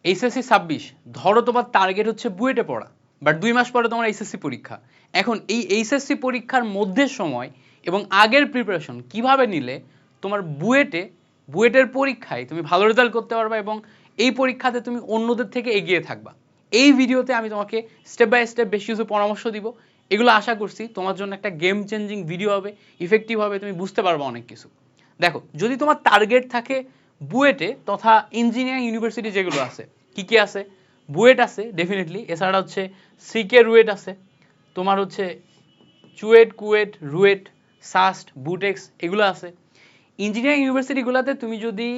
HSC 26 ধরো তোমার target হচ্ছে বুয়েটে পড়া, বাট 2 মাস পরে তোমার এইচএসসি পরীক্ষা। এখন এই এইচএসসি পরীক্ষার মধ্যে সময় এবং আগের প্রিপারেশন কিভাবে নিলে তোমার বুয়েটের পরীক্ষায় তুমি ভালো রেজাল্ট করতে পারবা এবং এই পরীক্ষাতে তুমি অন্যদের থেকে এগিয়ে থাকবা, এই ভিডিওতে আমি তোমাকে স্টেপ বাই স্টেপ বেশ কিছু পরামর্শ দিব। এগুলো আশা করছি তোমার জন্য একটা গেম চেঞ্জিং ভিডিও হবে, ইফেক্টিভ হবে, তুমি বুঝতে পারবা অনেক কিছু। দেখো, যদি তোমার টার্গেট থাকে বুয়েটে তথা ইঞ্জিনিয়ারিং ইউনিভার্সিটি যেগুলো আছে, কি কি আছে? বুয়েট আছে ডেফিনেটলি, এছাড়া হচ্ছে সিকে রুয়েট আছে, তোমার হচ্ছে চুয়েট, কুয়েট, রুয়েট, সাস্ট, বুটেক্স এগুলো আছে। ইঞ্জিনিয়ারিং ইউনিভার্সিটিগুলোতে তুমি যদি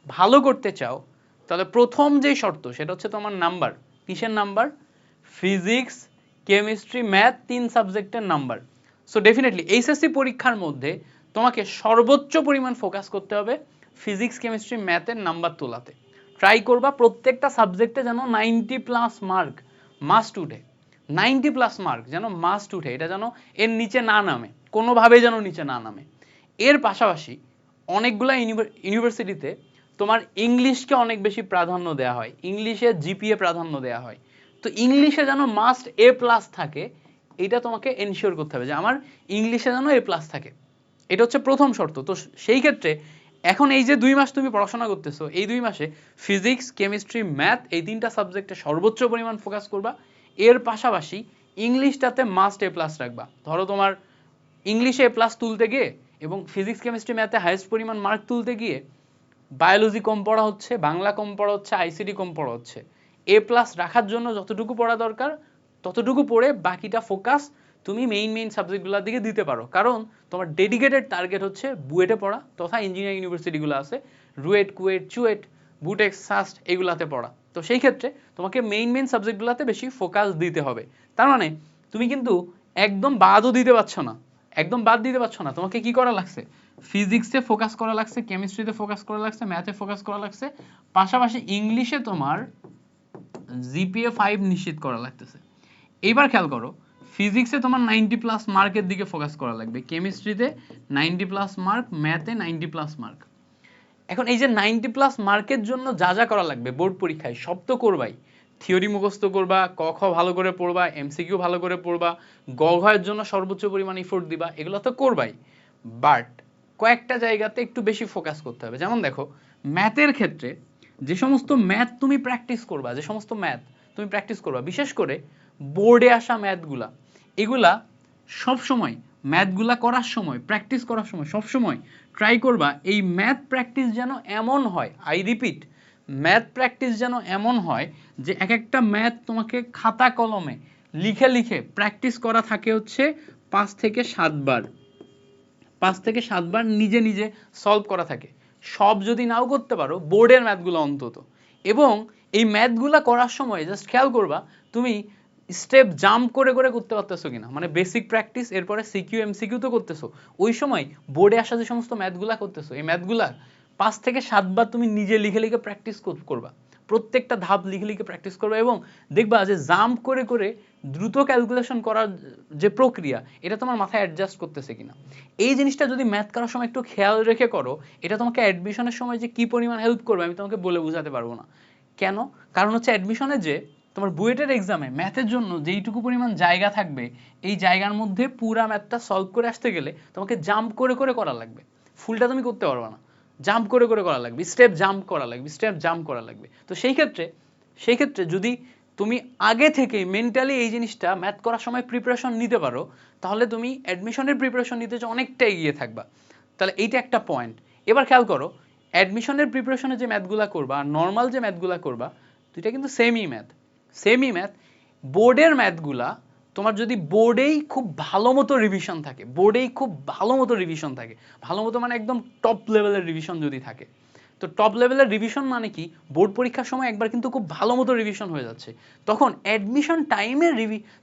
ভালো করতে চাও তাহলে প্রথম যেই শর্ত সেটা হচ্ছে তোমার নাম্বার। কিসের নাম্বার? ফিজিক্স, কেমিস্ট্রি, ম্যাথ, 3 সাবজেক্টের নাম্বার। সো ডেফিনেটলি এইচএসসি পরীক্ষার মধ্যে তোমাকে সর্বোচ্চ পরিমাণ ফোকাস করতে হবে ফিজিক্স, কেমিস্ট্রি, ম্যাথের নাম্বার তোলাতে। ট্রাই করবা প্রত্যেকটা সাবজেক্টে যেন 90+ মার্ক মাস্ট উঠে, 90+ মার্ক যেন মাস্ট উঠে, এটা যেন এর নিচে না নামে, কোনোভাবে যেন নিচে না নামে। এর পাশাপাশি অনেকগুলো ইউনিভার্সিটিতে তোমার ইংলিশকে অনেক বেশি প্রাধান্য দেওয়া হয়, ইংলিশে জিপিএ প্রাধান্য দেওয়া হয়। তো ইংলিশে যেন মাস্ট A+ থাকে, এটা তোমাকে এনশিওর করতে হবে যে আমার ইংলিশে যেন A+ থাকে। এটা হচ্ছে প্রথম শর্ত। তো সেই ক্ষেত্রে এখন এই যে 2 মাস তুমি পড়াশোনা করতেছো, এই 2 মাসে ফিজিক্স, কেমিস্ট্রি, ম্যাথ এই 3টা সাবজেক্টে সর্বোচ্চ পরিমাণ ফোকাস করবা। এর পাশাপাশি ইংলিশটাতে মাস্ট A+ রাখবা। ধরো তোমার ইংলিশে A+ তুলতে গিয়ে এবং ফিজিক্স, কেমিস্ট্রি, ম্যাথে হাইয়েস্ট পরিমাণ মার্ক তুলতে গিয়ে বায়োলজি কম পড়া হচ্ছে, বাংলা কম পড়া হচ্ছে, আইসিটি কম পড়া হচ্ছে। A+ রাখার জন্য যতটুকু পড়া দরকার ততটুকু পড়ে বাকিটা ফোকাস তুমি মেইন সাবজেক্টগুলোর দিকে দিতে পারো, কারণ তোমার ডেডিকেটেড টার্গেট হচ্ছে বুয়েটে পড়া তথা ইঞ্জিনিয়ারিং ইউনিভার্সিটিগুলো আছে, রুয়েট, কুয়েট, চুয়েট, বুটেক্স, সাস্ট এগুলাতে পড়া। তো সেই ক্ষেত্রে তোমাকে মেইন সাবজেক্টগুলোতে বেশি ফোকাস দিতে হবে। তার মানে তুমি কিন্তু একদম বাদও দিতে পারছো না, একদম বাদ দিতে পারছো না। তোমাকে কি করা লাগছে? ফিজিক্সে ফোকাস করা লাগছে, কেমিস্ট্রিতে ফোকাস করা লাগছে, ম্যাথে ফোকাস করা লাগছে, পাশাপাশি ইংলিশে তোমার জিপিএ 5 নিশ্চিত করা লাগতেছে। এইবার খেয়াল করো, ফিজিক্সে তোমার 90+ মার্কের দিকে ফোকাস করা লাগবে, কেমিস্ট্রিতে 90+ মার্ক, ম্যাথে 90+ মার্ক। এখন এই যে 90+ মার্কের জন্য যা যা করা লাগবে বোর্ড পরীক্ষায় সব তো করবাই। থিওরি মুখস্থ করবা, ক খ ভালো করে পড়বা, এমসিকিউ ভালো করে পড়বা, গ ঘয়ের জন্য সর্বোচ্চ পরিমাণ এফোর্ট দিবা, এগুলো তো করবাই। বাট কয়েকটা জায়গাতে একটু বেশি ফোকাস করতে হবে। যেমন দেখো, ম্যাথের ক্ষেত্রে যে সমস্ত ম্যাথ তুমি প্র্যাকটিস করবা, যে সমস্ত ম্যাথ তুমি প্র্যাকটিস করবা, বিশেষ করে বোর্ডে আসা ম্যাথগুলা, এগুলা সবসময় ম্যাথগুলা করার সময়, প্র্যাকটিস করার সময় সবসময় ট্রাই করবা এই ম্যাথ প্র্যাকটিস যেন এমন হয়, আই রিপিট, ম্যাথ প্র্যাকটিস যেন এমন হয় যে এক একটা ম্যাথ তোমাকে খাতা কলমে লিখে লিখে প্র্যাকটিস করা থাকে হচ্ছে 5 থেকে 7 বার, 5 থেকে 7 বার নিজে নিজে সলভ করা থাকে। সব যদি নাও করতে পারো বোর্ডের ম্যাথগুলো অন্তত, এবং এই ম্যাথগুলো করার সময় জাস্ট খেয়াল করবা তুমি স্টেপ জাম্প করে করে করতে পারতেছো কিনা, মানে বেসিক প্র্যাকটিস, এরপরে সিকিউ এমসিকিউ তো করতেছো, ওই সময় বোর্ডে আসা যে সমস্ত ম্যাথগুলা করতেছো এই ম্যাথগুলা 5 থেকে 7 বার তুমি নিজে লিখে লিখে প্র্যাকটিস করবা, প্রত্যেকটা ধাপ লিখে লিখে প্র্যাকটিস করবে এবং দেখবা যে জাম্প করে করে দ্রুত ক্যালকুলেশন করার যে প্রক্রিয়া এটা তোমার মাথায় অ্যাডজাস্ট করতেছে কিনা। এই জিনিসটা যদি ম্যাথ করার সময় একটু খেয়াল রেখে করো, এটা তোমাকে অ্যাডমিশনের সময় যে কি পরিমাণ হেল্প করবে আমি তোমাকে বলে বোঝাতে পারবো না। কেন? কারণ হচ্ছে অ্যাডমিশনে যে তোমার বুয়েটের এক্সামে ম্যাথের জন্য যেইটুকু পরিমাণ জায়গা থাকবে, এই জায়গার মধ্যে পুরা ম্যাথটা সলভ করে আসতে গেলে তোমাকে জাম্প করে করে করা লাগবে, ফুলটা তুমি করতে পারবে না, জাম্প করে করে করা লাগবে, স্টেপ জাম্প করা লাগবে, স্টেপ জাম্প করা লাগবে। তো সেই ক্ষেত্রে যদি তুমি আগে থেকে মেন্টালি এই জিনিসটা ম্যাথ করার সময় প্রিপারেশন নিতে পারো, তাহলে তুমি অ্যাডমিশনের প্রিপারেশন নিতে অনেকটা এগিয়ে থাকবা। তাহলে এইটা একটা পয়েন্ট। এবার খেয়াল করো, অ্যাডমিশনের প্রিপারেশনে যে ম্যাথগুলা করবা আর নর্মাল যে ম্যাথগুলা করবা, দুইটা কিন্তু সেমই ম্যাথ। বোর্ডের ম্যাথগুলা তোমার যদি বোর্ডেই খুব ভালো মতো রিভিশন থাকে, ভালো মতো মানে একদম টপ লেভেলের রিভিশন যদি থাকে, তো টপ লেভেলের রিভিশন মানে কি, বোর্ড পরীক্ষার সময় একবার কিন্তু খুব ভালো মতো রিভিশন হয়ে যাচ্ছে, তখন অ্যাডমিশন টাইমের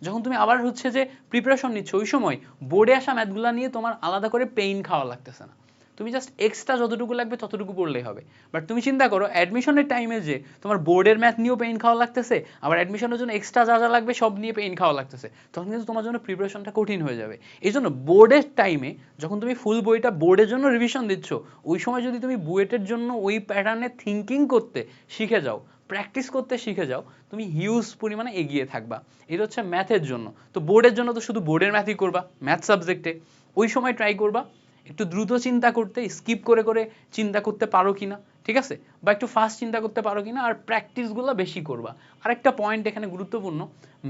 যখন তুমি আবার হচ্ছে যে প্রিপারেশন নিচ্ছ, ওই সময় বোর্ডে আসা ম্যাথগুলো নিয়ে তোমার আলাদা করে পেইন খাওয়া লাগতেছে না, তুমি জাস্ট এক্সট্রা যতটুকু লাগবে ততটুকু পড়লেই হবে। বাট তুমি চিন্তা করো অ্যাডমিশনের টাইমে যে তোমার বোর্ডের ম্যাথ নিয়েও পেইন খাওয়া লাগতেছে, আবার অ্যাডমিশনের জন্য এক্সট্রা যা যা লাগবে সব নিয়ে পেইন খাওয়া লাগতেছে, তখন কিন্তু তোমার জন্য প্রিপারেশনটা কঠিন হয়ে যাবে। এই জন্য বোর্ডের টাইমে যখন তুমি ফুল বইটা বোর্ডের জন্য রিভিশন দিচ্ছ, ওই সময় যদি তুমি বুয়েটের জন্য ওই প্যাটার্নে থিঙ্কিং করতে শিখে যাও, প্র্যাকটিস করতে শিখে যাও, তুমি হিউজ পরিমাণে এগিয়ে থাকবা। এটা হচ্ছে ম্যাথের জন্য। তো বোর্ডের জন্য তো শুধু বোর্ডের ম্যাথই করবা, ম্যাথ সাবজেক্টে ওই সময় ট্রাই করবা একটু দ্রুত চিন্তা করতে, স্কিপ করে করে চিন্তা করতে পারো কিনা, ঠিক আছে, বা একটু ফাস্ট চিন্তা করতে পারো কিনা, আর প্র্যাকটিসগুলো বেশি করবা। আরেকটা পয়েন্ট এখানে গুরুত্বপূর্ণ,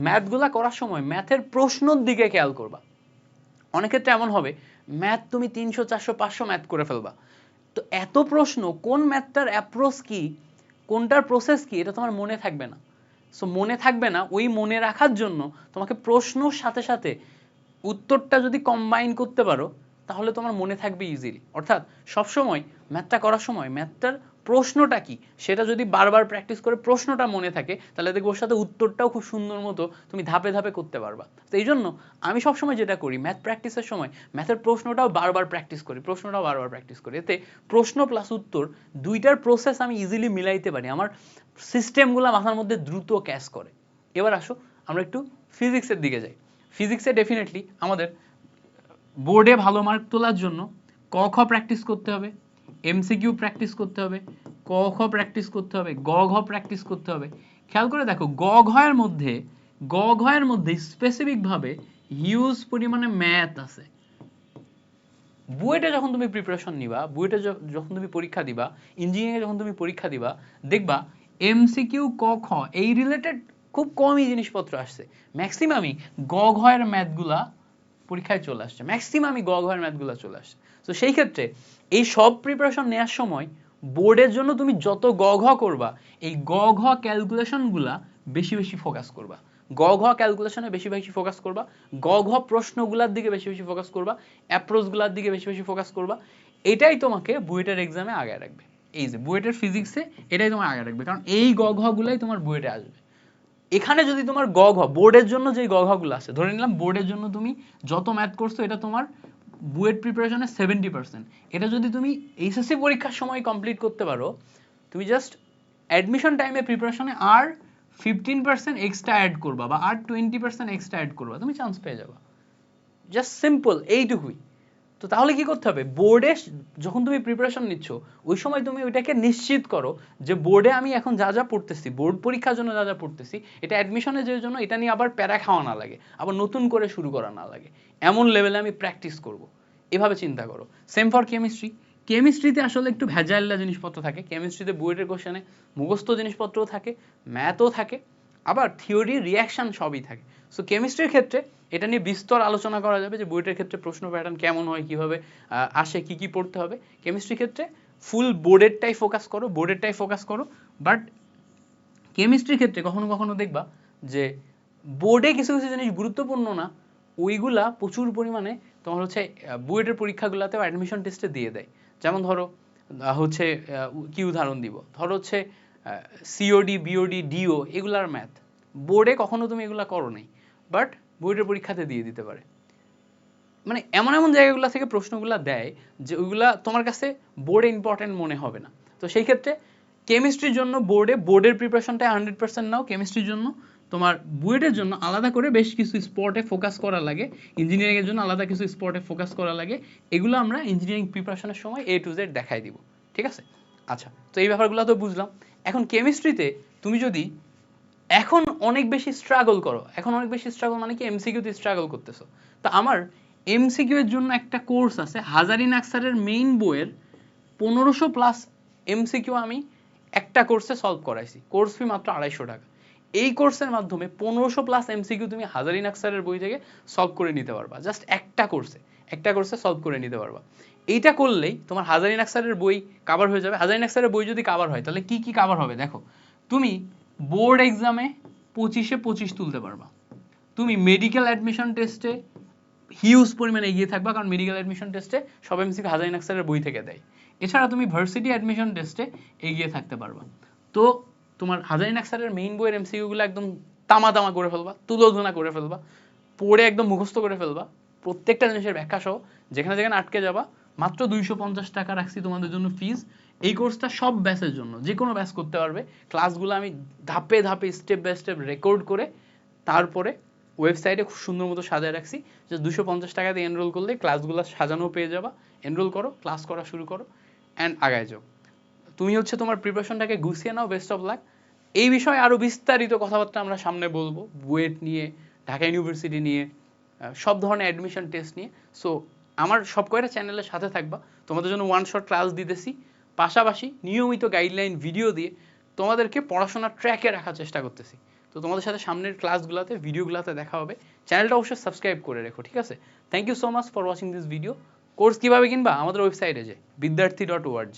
ম্যাথগুলা করার সময় ম্যাথের প্রশ্নর দিকে খেয়াল করবা। অনেক ক্ষেত্রে এমন হবে ম্যাথ তুমি 300 400 500 ম্যাথ করে ফেলবা, তো এত প্রশ্ন, কোন ম্যাথটার অ্যাপ্রোচ কি, কোনটার প্রসেস কি, এটা তোমার মনে থাকবে না। সো মনে থাকবে না, ওই মনে রাখার জন্য তোমাকে প্রশ্নর সাথে সাথে উত্তরটা যদি কম্বাইন করতে পারো তাহলে তোমার মনে থাকবে ইজিলি। অর্থাৎ সবসময় ম্যাথটা করার সময় ম্যাথটার প্রশ্নটা কি সেটা যদি বারবার প্র্যাকটিস করে প্রশ্নটা মনে থাকে, তাহলে দেখবো ওর সাথে উত্তরটাও খুব সুন্দর মতো তুমি ধাপে ধাপে করতে পারবা। তো এই জন্য আমি সবসময় যেটা করি, ম্যাথ প্র্যাকটিসের সময় ম্যাথের প্রশ্নটাও বারবার প্র্যাকটিস করি, প্রশ্নটাও বারবার প্র্যাকটিস করি। এতে প্রশ্ন প্লাস উত্তর দুইটার প্রসেস আমি ইজিলি মিলাইতে পারি, আমার সিস্টেমগুলো মাথার মধ্যে দ্রুত ক্যাচ করে। এবার আসো আমরা একটু ফিজিক্সের দিকে যাই। ফিজিক্সে ডেফিনেটলি আমাদের বোর্ডে ভালো মার্ক তোলার জন্য ক খ প্র্যাকটিস করতে হবে, এমসিকিউ প্র্যাকটিস করতে হবে, ক খ প্র্যাকটিস করতে হবে, গ ঘ প্র্যাকটিস করতে হবে। খেয়াল করে দেখো গ ঘয়ের মধ্যে স্পেসিফিক ভাবে হিউজ পরিমাণে ম্যাথ আছে। বুয়েটে যখন তুমি প্রিপারেশন নিবা, বুয়েটে যখন তুমি পরীক্ষা দিবা, ইঞ্জিনিয়ারিং যখন তুমি পরীক্ষা দিবা, দেখবা এমসিকিউ ক খ এই রিলেটেড খুব কমই জিনিসপত্র আসছে। ম্যাক্সিমামই গ ঘয়ের ম্যাথগুলা পরীক্ষায় চলে আসছে, ম্যাক্সিমামই গ ঘয়ের ম্যাথগুলা চলে আসছে। তো সেই ক্ষেত্রে এই সব প্রিপারেশন নেওয়ার সময় বোর্ডের জন্য তুমি যত গ ঘ করবা, এই গ ঘ ক্যালকুলেশনগুলা বেশি বেশি ফোকাস করবা, গ ঘ ক্যালকুলেশনে বেশি বেশি ফোকাস করবা, গ ঘ প্রশ্নগুলোর দিকে বেশি বেশি ফোকাস করবা, অ্যাপ্রোচগুলোর দিকে বেশি বেশি ফোকাস করবা। এটাই তোমাকে বুয়েটের এক্সামে আগায় রাখবে। এই যে বুয়েটের ফিজিক্সে এটাই তোমার আগায় রাখবে, কারণ এই গ ঘ গুলাই তোমার বুয়েটে আসবে। এখানে যদি তোমার গ ঘ বোর্ডের জন্য যে গ ঘ গুলো আছে, ধরে নিলাম বোর্ডের জন্য তুমি যত ম্যাথ করছো এটা তোমার বুয়েট প্রিপারেশনের 70%, এটা যদি তুমি এইচএসসি পরীক্ষার সময় কমপ্লিট করতে পারো, তুমি জাস্ট অ্যাডমিশন টাইমে প্রিপারেশনে আর 15% এক্সট্রা অ্যাড করবা বা আর 20% এক্সট্রা অ্যাড করবা, তুমি চান্স পেয়ে যাবা। জাস্ট সিম্পল এইটুকুই। তো তাহলে কি করতে হবে, বোর্ডে যখন তুমি প্রিপারেশন নিচ্ছ ওই সময় তুমি ওইটাকে নিশ্চিত করো যে বোর্ডে আমি এখন যা যা পড়তেছি, বোর্ড পরীক্ষার জন্য যা যা পড়তেছি, এটা অ্যাডমিশনের জন্য এটা নিয়ে আবার প্যারা খাওয়া না লাগে, আবার নতুন করে শুরু করা না লাগে, এমন লেভেলে আমি প্র্যাকটিস করব, এভাবে চিন্তা করো। Same for chemistry. কেমিস্ট্রিতে আসলে একটু ভেজাইল্লা জিনিসপত্র থাকে, কেমিস্ট্রিতে বুয়েটের কোশ্চেনে মুখস্থ জিনিসপত্রও থাকে, ম্যাথও থাকে, আবার থিওরি রিয়াকশন সবই থাকে। সো কেমিস্ট্রির ক্ষেত্রে এটা নিয়ে বিস্তর আলোচনা করা যাবে যে বুয়েটের ক্ষেত্রে প্রশ্ন প্যাটার্ন কেমন হয়, কিভাবে আসে, কি কি পড়তে হবে। কেমিস্ট্রির ক্ষেত্রে ফুল বোর্ডেরটাই ফোকাস করো। বাট কেমিস্ট্রির ক্ষেত্রে কখনো কখনো দেখবা যে বোর্ডে কিছু কিছু জিনিস গুরুত্বপূর্ণ না, ওইগুলা প্রচুর পরিমাণে তোমার হচ্ছে বুয়েটের পরীক্ষাগুলোতেও অ্যাডমিশন টেস্টে দিয়ে দেয়। যেমন ধরো হচ্ছে কি উদাহরণ দিব, ধরো হচ্ছে সিওডি বিওডি ডিও এগুলার ম্যাথ বোর্ডে কখনো তুমি এগুলা করো নাই, বাট বুয়েটের পরীক্ষাতে দিয়ে দিতে পারে। মানে এমন এমন জায়গাগুলো থেকে প্রশ্নগুলো দেয় যে ওইগুলা তোমার কাছে বোর্ডে ইম্পর্টেন্ট মনে হবে না। তো সেই ক্ষেত্রে কেমিস্ট্রির জন্য বোর্ডের প্রিপারেশনটা 100% নাও। কেমিস্ট্রির জন্য তোমার বুয়েটের জন্য আলাদা করে বেশ কিছু স্পটে ফোকাস করা লাগে, ইঞ্জিনিয়ারিং এর জন্য আলাদা কিছু স্পটে ফোকাস করা লাগে। এগুলো আমরা ইঞ্জিনিয়ারিং প্রিপারেশনের সময় A to Z দেখাই দিব, ঠিক আছে? আচ্ছা, তো এই ব্যাপারগুলো তো বুঝলাম। এখন কেমিস্ট্রিতে তুমি যদি এখন অনেক বেশি স্ট্রাগল করো, এখন অনেক বেশি স্ট্রাগল মানে কি এমসিকিউতে স্ট্রাগল করতেছো, তো আমার এমসিকিউ এর জন্য একটা কোর্স আছে, হাজারিন আক্তারের মেইন বইয়ের 1500+ এমসিকিউ আমি একটা কোর্সে সলভ করাইছি, কোর্স ফি মাত্র 250 টাকা। এই কোর্সের মাধ্যমে 1500+ এমসিকিউ তুমি হাজারিন আক্তারের বই থেকে সলভ করে নিতে পারবা, জাস্ট একটা কোর্সে সলভ করে নিতে পারবা। এইটা করলেই তোমার হাজারিন আক্তারের বই কভার হয়ে যাবে। হাজারিন আক্তারের বই যদি কভার হয় তাহলে কি কি কভার হবে দেখো, তুমি বোর্ড এক্সামে 25-এ 25 তুলতে পারবা, তুমি মেডিকেল অ্যাডমিশন টেস্টে হিউজ পরিমাণে এগিয়ে থাকবা, কারণ মেডিকেল অ্যাডমিশন টেস্টে সব এমসিকিউ হাজারিন আক্তারের বই থেকে দেয়। এছাড়া তুমি ভার্সিটি অ্যাডমিশন টেস্টে এগিয়ে থাকতে পারবা। তো তোমার হাজারিন আক্তারের মেইন বইয়ের এমসিকিউগুলো একদম তামা করে ফেলবা, তুলোধনা করে ফেলবা, পড়ে একদম মুখস্থ করে ফেলবা, প্রত্যেকটা জিনিসের ব্যাখ্যা সহ। যেখানে যেখানে আটকে যাবা, মাত্র 250 টাকা রাখছি তোমাদের জন্য ফিজ। এই কোর্সটা সব ব্যাচের জন্য, যে কোনো ব্যাচ করতে পারবে। ক্লাসগুলো আমি ধাপে ধাপে স্টেপ বাই স্টেপ রেকর্ড করে তারপরে ওয়েবসাইটে খুব সুন্দর মতো সাজায় রাখছি, যে 250 টাকা দিয়ে এনরোল করলে ক্লাসগুলো সাজানো পেয়ে যাবা। এনরোল করো, ক্লাস করা শুরু করো, অ্যান্ড আগায় যাও। তুমি হচ্ছে তোমার প্রিপারেশনটাকে গুছিয়ে নাও। Best of luck. এই বিষয়ে আরো বিস্তারিত কথাবার্তা আমরা সামনে বলবো, বুয়েট নিয়ে, ঢাকা ইউনিভার্সিটি নিয়ে, সব ধরনের অ্যাডমিশন টেস্ট নিয়ে। সো আমার সব কয়টা চ্যানেলের সাথে থাকবা, তোমাদের জন্য ওয়ান শট ক্লাস দিতেছি, পাশাপাশি নিয়মিত গাইডলাইন ভিডিও দিয়ে তোমাদেরকে পড়াশোনার ট্র্যাকে রাখার চেষ্টা করতেছি। তো তোমাদের সাথে সামনের ক্লাসগুলোতে, ভিডিওগুলোতে দেখা হবে। চ্যানেলটা অবশ্যই সাবস্ক্রাইব করে রেখো, ঠিক আছে? Thank you so much for watching this video. Course কীভাবে কিনবা? আমাদের ওয়েবসাইটে যে বিদ্যার্থী.org।